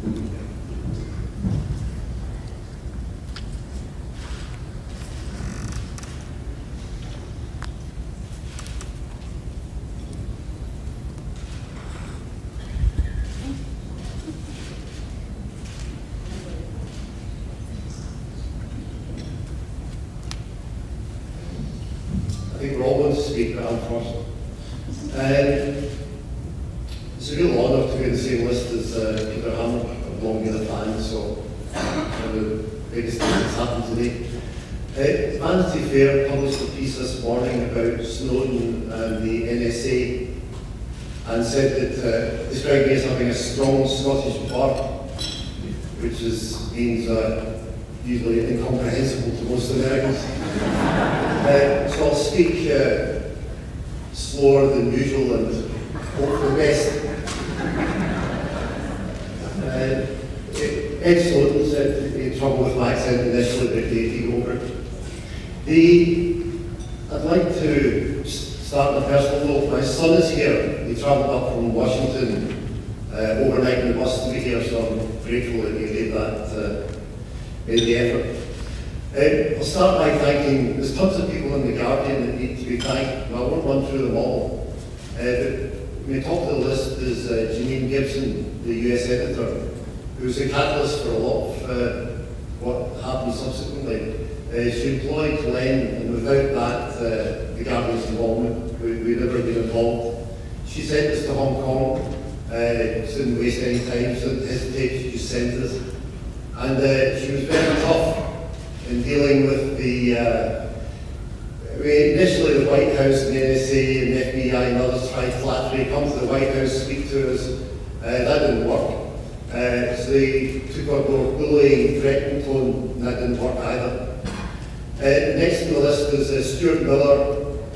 I think we're all going to speak, but I'm first. It's a real honour to be in the same list as Peter Hammer. I've long been a fan, so one of the biggest things that's happened today. Vanity Fair published a piece this morning about Snowden and the NSA and said that, described me as having a strong Scottish bark, which means usually incomprehensible to most Americans. So I'll speak slower than usual and hope for the best. Ed Snowden said he had trouble with my accent initially, but he got over it. I'd like to start on a personal note. My son is here. He travelled up from Washington overnight in the bus to be here, so I'm grateful that he made the effort. I'll start by thanking, there's tons of people in The Guardian that need to be thanked, but I won't run through them all. But the top of the list is Janine Gibson, the US editor, who's a catalyst for a lot of what happened subsequently. She employed Glenn, and without that, The Guardian's involvement, we'd never been involved. She sent us to Hong Kong, she didn't waste any time, she didn't hesitate, she just sent us. And she was very tough in dealing with initially the White House and the NSA and the FBI and others tried flattery, come to the White House, speak to us. That didn't work. So they took on more bullying, threatening tone, and that didn't work either. Next on the list is Stuart Miller,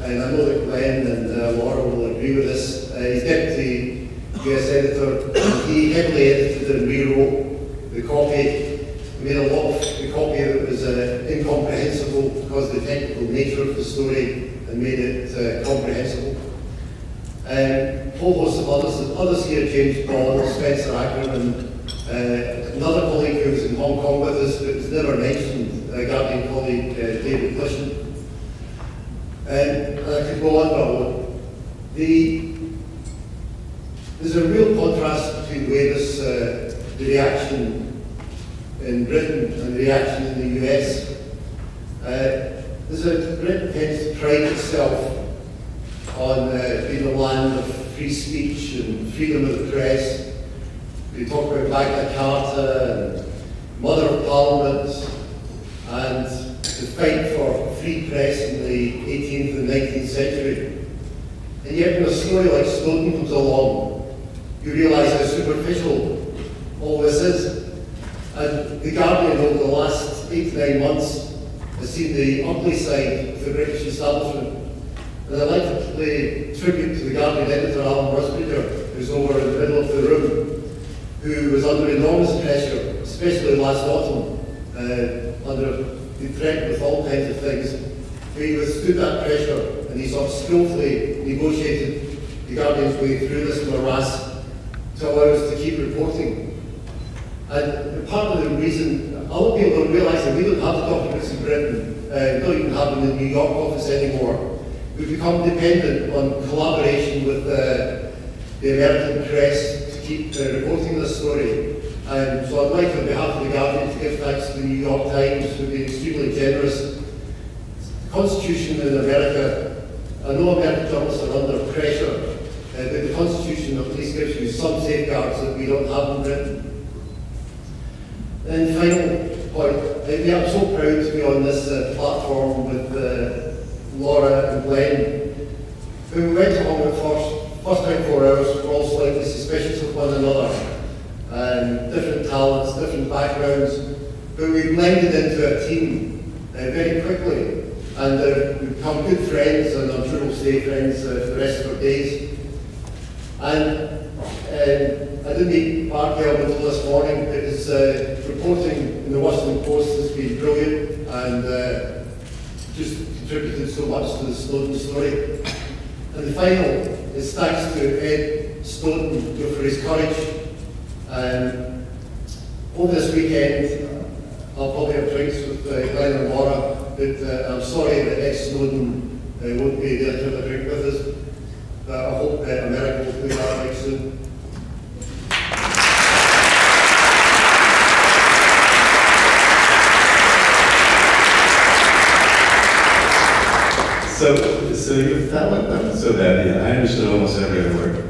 and I know that Glenn and Laura will agree with this. He's deputy US editor. He heavily edited and rewrote the copy. He made a lot of the copy that was incomprehensible because of the technical nature of the story and made it comprehensible. A whole host of others here, James Bond, Spencer Ackerman, another colleague who was in Hong Kong with us but was never mentioned, a Guardian colleague, David Clishan. And I could go on, but I won't. There's a real contrast between the way the reaction in Britain and the reaction in the US. Britain tends to pride itself on being a land of free speech and freedom of the press. We talk about Magna Carta and Mother of Parliament and the fight for free press in the 18th and 19th century. And yet when a story like Snowden comes along, you realise how superficial all this is. And The Guardian over the last 8 to 9 months has seen the ugly side of the British establishment. And I'd like to pay tribute to The Guardian editor Alan Rusbridger, who's over in the middle of the room, who was under enormous pressure, especially last autumn, under the threat with all kinds of things. But he withstood that pressure and he sort of skillfully negotiated The Guardian's way through this morass to allow us to keep reporting. And part of the reason, a lot of people don't realise that we don't have the documents in Britain, we don't even have them in the New York office anymore. We've become dependent on collaboration with the American press to keep reporting this story. And so I'd like, on behalf of The Guardian, to give thanks to the New York Times, who've been extremely generous. The Constitution in America, I know American journalists are under pressure, but the Constitution at least gives you some safeguards that we don't have in Britain. And final point, I'm so proud to be on this platform with Laura and Glenn, who went along the first time 4 hours, we're all slightly suspicious of one another, and different talents, different backgrounds, but we blended into a team very quickly, and we've become good friends, and I'm sure we'll stay friends for the rest of our days. And I didn't meet Mark Gelb until this morning, but his reporting in the Washington Post has been brilliant and just contributed so much to the Snowden story. And the final is thanks to Ed Snowden for his courage over this weekend, I'll probably have drinks with Glenn and Laura, but I'm sorry that Ed Snowden won't be there to have a drink with us. But I hope America will do that right soon. So that was so bad. Yeah, I understood almost every other word.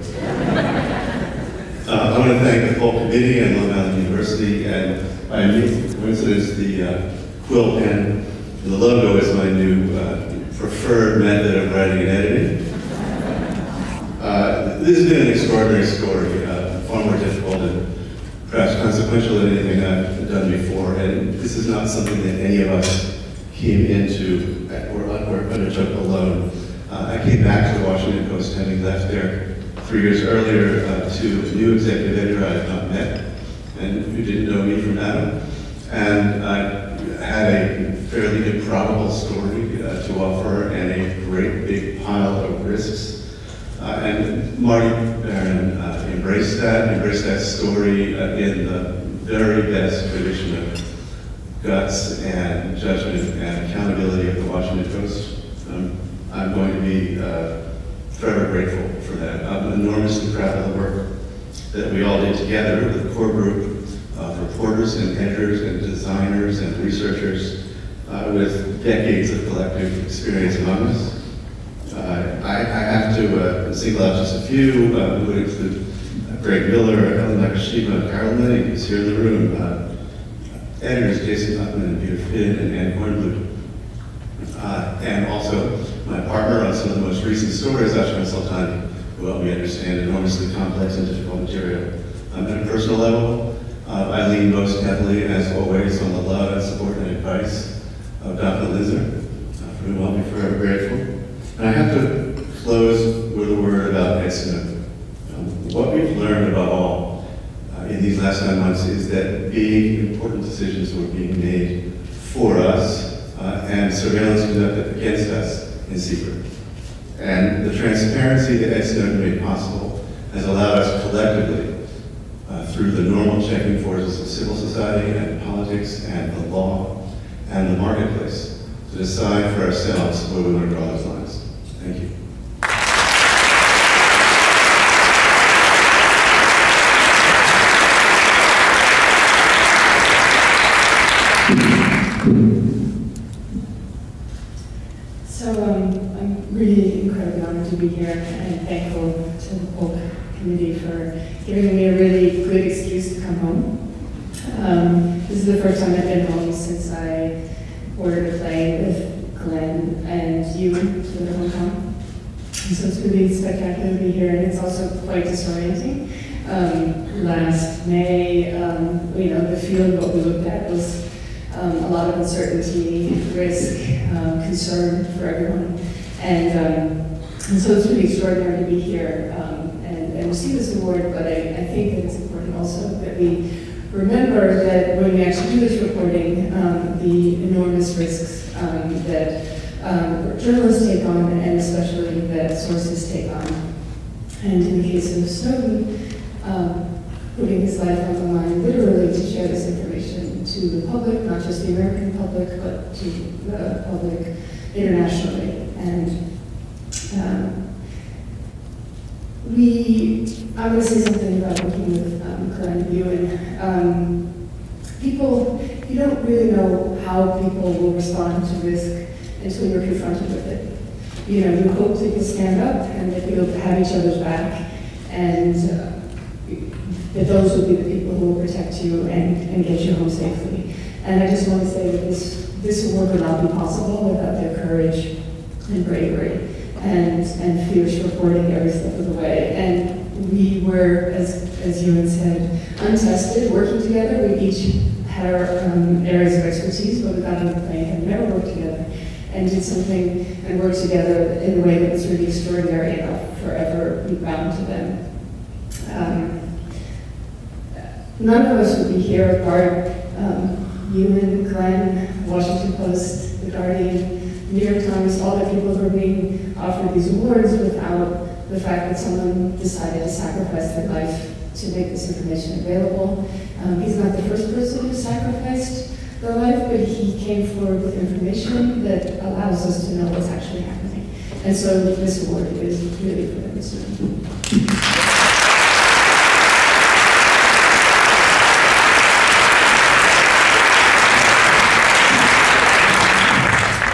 I want to thank the whole committee and Long Island University, and by amazing coincidence, the quill pen, the logo is my new preferred method of writing and editing. This has been an extraordinary story, far more difficult and perhaps consequential than anything I've done before, and this is not something that any of us came into or undertook alone. I came back to the Washington Post having left there 3 years earlier to a new executive editor I had not met and who didn't know me from Adam. And I had a fairly improbable story to offer and a great big pile of risks. And Marty Barron embraced that story in the very best tradition of guts and judgment and accountability of the Washington Post. I'm going to be forever grateful for that. I'm enormously proud of the work that we all did together with the core group of reporters and editors and designers and researchers with decades of collective experience among us. I have to single out just a few who would include Greg Miller, Ellen Nakashima, Carol Lenning, who's here in the room, editors Jason Huffman and Peter Finn and Ann Kornblut. And also my partner on some of the most recent stories, Ashkan Sultani, who helped me understand enormously complex and difficult material. At a personal level, I lean most heavily, as always, on the love and support and advice of Dr. Lizer, for whom I'll be forever grateful. And I have to close with a word about Ed Snowden. What we've learned above all in these last 9 months is that big, important decisions were being made for us and surveillance conducted against us in secret. And the transparency that Ed Snowden made possible has allowed us collectively, through the normal checking forces of civil society and politics and the law and the marketplace, to decide for ourselves where we want to draw those lines. Thank you. I'm really incredibly honored to be here and thankful to the Polk Committee for giving me a really good excuse to come home. This is the first time I've been home since I ordered a plane with Glenn and you to the hometown. And so it's really spectacular to be here, and it's also quite disorienting. Last May, the field what we looked at was a lot of uncertainty, risk, concern for everyone. And so it's really extraordinary to be here and receive this award, but I think that it's important also that we remember that when we actually do this reporting, the enormous risks that journalists take on, and especially that sources take on. And in the case of Snowden, putting his life on the line literally to share this information to the public, not just the American public, but to the public internationally. And I want to say something about working with Glenn and Ewan. You don't really know how people will respond to risk until you're confronted with it. You hope that you'll stand up and that you'll have each other's back, and that those will be the people who will protect you and get you home safely. And I just want to say that this award would not be possible without their courage and bravery and fierce reporting every step of the way. And we were, as Ewan said, untested, working together. We each had our areas of expertise, but we got on the plane and never worked together, and did something and worked together in a way that was really extraordinary and I'll forever be bound to them. None of us would be here apart. Ewan, Glenn, Washington Post, The Guardian, New York Times, all the people who are being offered these awards without the fact that someone decided to sacrifice their life to make this information available. He's not the first person who sacrificed their life, but he came forward with information that allows us to know what's actually happening. And so this award is really for them this room.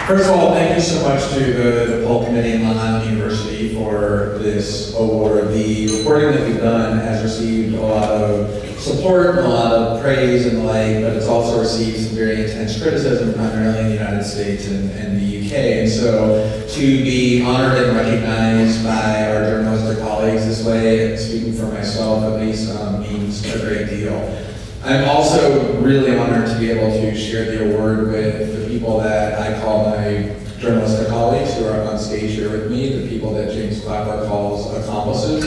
First of all, thank you so much to the Polk Committee and Long Island University for this award. The reporting that we've done has received a lot of support and a lot of praise and the like, but it's also received some very intense criticism, primarily in the United States and the UK. And so to be honored and recognized by our journalistic colleagues this way, and speaking for myself at least, means a great deal. I'm also really honored to be able to share the award with the people that I call my journalistic colleagues who are on stage here with me, the people that James Clapper calls accomplices.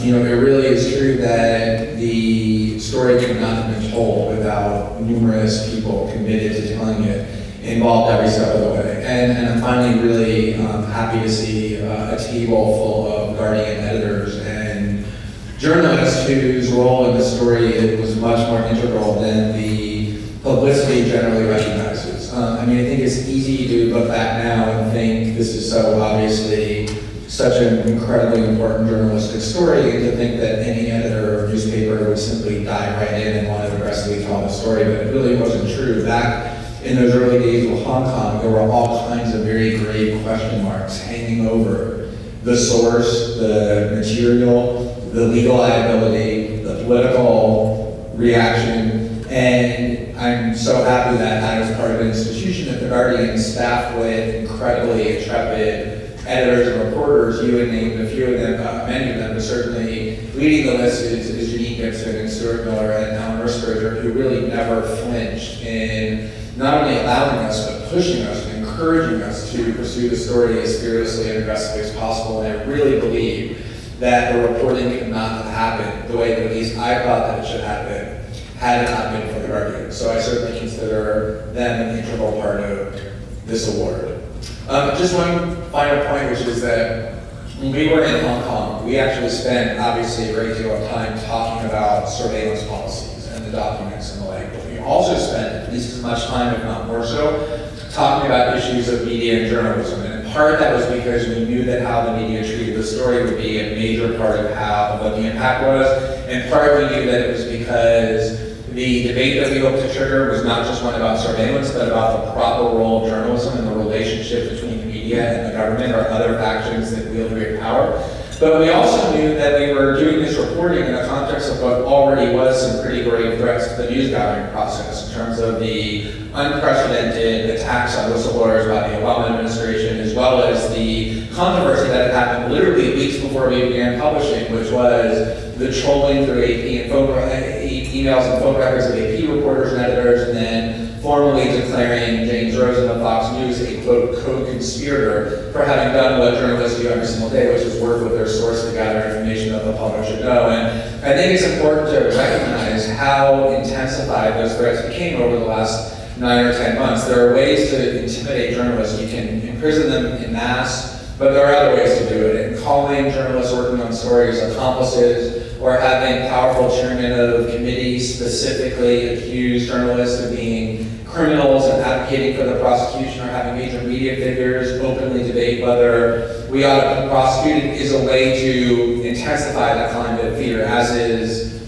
You know, it really is true that the story could not have been told without numerous people committed to telling it, involved every step of the way. And I'm finally really happy to see a table full of Guardian editors and journalists whose role in the story was much more integral than the publicity generally recognizes. I mean, I think it's easy to look back now and think this is so obviously such an incredibly important journalistic story, and to think that any editor or newspaper would simply dive right in and want to aggressively tell the story, but it really wasn't true. Back in those early days of Hong Kong, there were all kinds of very grave question marks hanging over the source, the material, the legal liability, the political reaction, and I'm so happy that I was part of an institution at the Guardian staffed with incredibly intrepid editors and reporters. You had named a few of them, many of them, but certainly leading the list is Janine Gibson and Stuart Miller and Alan Risberger, who really never flinched in not only allowing us, but pushing us and encouraging us to pursue the story as fearlessly and aggressively as possible. And I really believe that the reporting could not have happened the way that at least I thought that it should happen, had it not been for the Guardian. So I certainly consider them an integral part of this award. Just one final point, which is that when we were in Hong Kong, we actually spent obviously a great deal of time talking about surveillance policies and the documents and the like, but we also spent at least as much time, if not more so, talking about issues of media and journalism. And part of that was because we knew that how the media treated the story would be a major part of what the impact was, and part we knew that it was because the debate that we hoped to trigger was not just one about surveillance, but about the proper role of journalism and the relationship between the media and the government or other factions that wield great power. But we also knew that we were doing this reporting in the context of what already was some pretty grave threats to the news gathering process in terms of the unprecedented attacks on whistleblowers by the Obama administration, as well as the controversy that had happened literally weeks before we began publishing, which was the trolling through AP and emails and phone records of AP reporters and editors, and then formally declaring James Rosen of Fox News a, quote, co-conspirator for having done what journalists do every single day, which is work with their source to gather information that the public should know. And I think it's important to recognize how intensified those threats became over the last 9 or 10 months. There are ways to intimidate journalists. You can imprison them in mass, but there are other ways to do it. And calling journalists working on stories accomplices, or having powerful chairmen of committees specifically accuse journalists of being criminals and advocating for the prosecution, or having major media figures openly debate whether we ought to be prosecuted, is a way to intensify that climate of fear, as is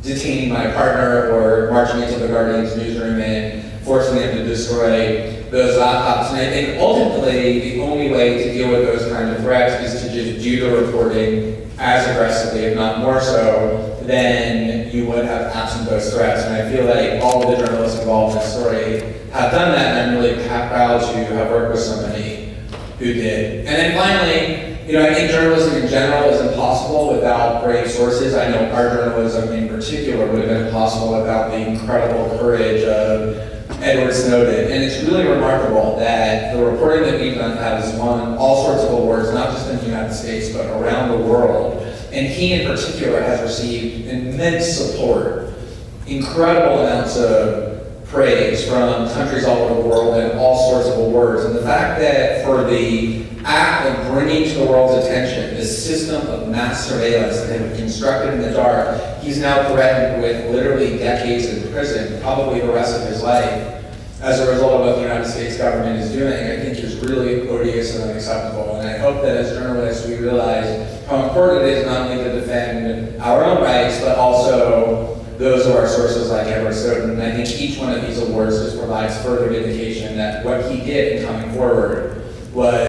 detaining my partner or marching into the Guardian's newsroom and forcing them to destroy those laptops. And I think ultimately the only way to deal with those kinds of threats is to just do the reporting as aggressively, if not more so, than you would have absent those threats. And I feel like all of the journalists involved in the story have done that, and I'm really proud to have worked with somebody who did. And then finally, you know, I think journalism in general is impossible without brave sources. I know our journalism in particular would have been impossible without the incredible courage of Edward Snowden. And it's really remarkable that the reporting that we've done has won all sorts of awards, not just in the United States, but around the world. And he in particular has received immense support, incredible amounts of praise from countries all over the world and all sorts of awards. And the fact that for the act of bringing to the world's attention this system of mass surveillance that had been constructed in the dark, he's now threatened with literally decades in prison, probably the rest of his life, as a result of what the United States government is doing, I think is really odious and unacceptable. And I hope that as journalists we realize how important it is not only to defend our own rights, but also those of our sources like Edward Snowden. And I think each one of these awards just provides further indication that what he did in coming forward was